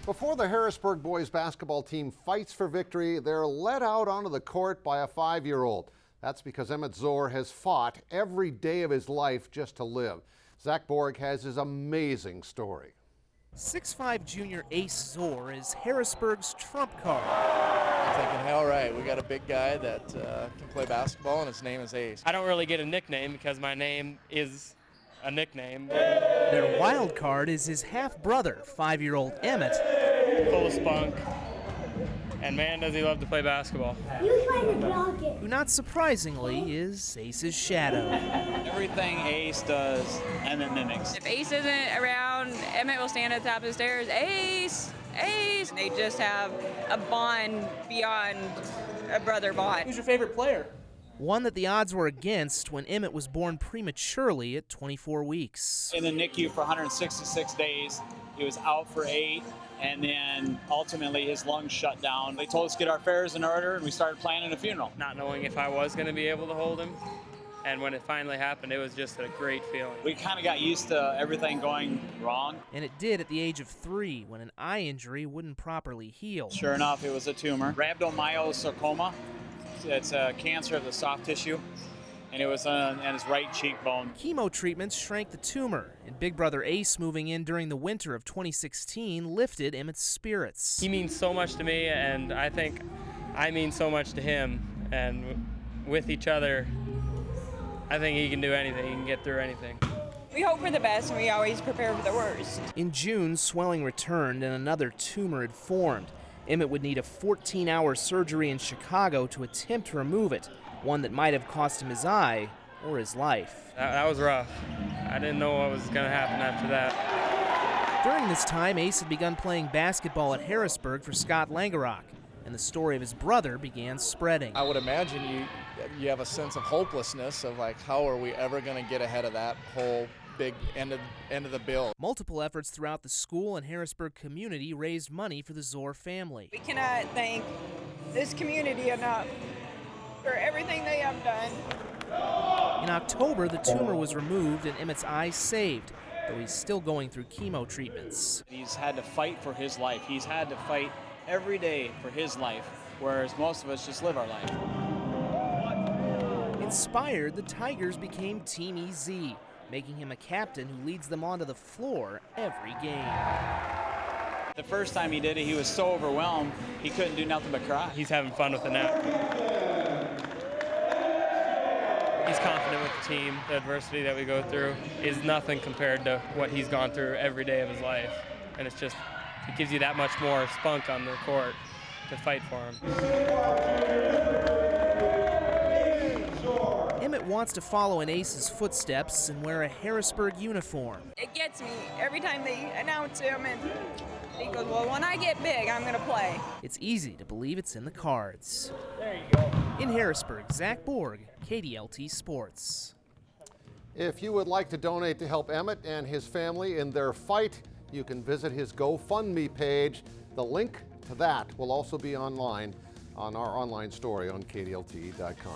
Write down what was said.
Before the Harrisburg boys basketball team fights for victory, they're led out onto the court by a 5-year-old. That's because Emmett Zorr has fought every day of his life just to live. Zach Borg has his amazing story. 6'5" junior Ace Zorr is Harrisburg's trump card. I'm thinking, all right, we got a big guy that can play basketball, and his name is Ace. I don't really get a nickname because my name is a nickname. Their wild card is his half-brother, 5-year-old Emmett. Full of spunk, and man, does he love to play basketball. Who, not surprisingly, is Ace's shadow. Everything Ace does, Emmett mimics. If Ace isn't around, Emmett will stand at the top of the stairs, Ace, Ace. They just have a bond beyond a brother bond. Who's your favorite player? One that the odds were against when Emmett was born prematurely at 24 weeks. In the NICU for 166 days, he was out for 8, and then ultimately his lungs shut down. They told us to get our affairs in order, and we started planning a funeral. Not knowing if I was going to be able to hold him, and when it finally happened, it was just a great feeling. We kind of got used to everything going wrong. And it did at the age of 3, when an eye injury wouldn't properly heal. Sure enough, it was a tumor, rhabdomyosarcoma. It's a cancer of the soft tissue, and it was on his right cheekbone. Chemo treatments shrank the tumor, and big brother Ace moving in during the winter of 2016 lifted Emmett's spirits. He means so much to me, and I think I mean so much to him, and with each other, I think he can do anything. He can get through anything. We hope for the best, and we always prepare for the worst. In June, swelling returned and another tumor had formed. Emmett would need a 14-hour surgery in Chicago to attempt to remove it, one that might have cost him his eye or his life. That was rough. I didn't know what was going to happen after that. During this time, Ace had begun playing basketball at Harrisburg for Scott Langerock, and the story of his brother began spreading. I would imagine you have a sense of hopelessness of like, how are we ever going to get ahead of that whole big end of the bill. Multiple efforts throughout the school and Harrisburg community raised money for the Zorr family. We cannot thank this community enough for everything they have done. In October, the tumor was removed and Emmett's eye saved, though he's still going through chemo treatments. He's had to fight for his life. He's had to fight every day for his life, whereas most of us just live our life. Inspired, the Tigers became Team EZ, making him a captain who leads them onto the floor every game. The first time he did it, he was so overwhelmed, he couldn't do nothing but cry. He's having fun with the net. He's confident with the team. The adversity that we go through is nothing compared to what he's gone through every day of his life. And it's just, it gives you that much more spunk on the court to fight for him. Emmett wants to follow in Ace's footsteps and wear a Harrisburg uniform. It gets me every time they announce him, and he goes, well, when I get big, I'm going to play. It's easy to believe it's in the cards. There you go. In Harrisburg, Zach Borg, KDLT Sports. If you would like to donate to help Emmett and his family in their fight, you can visit his GoFundMe page. The link to that will also be online on our online story on KDLT.com.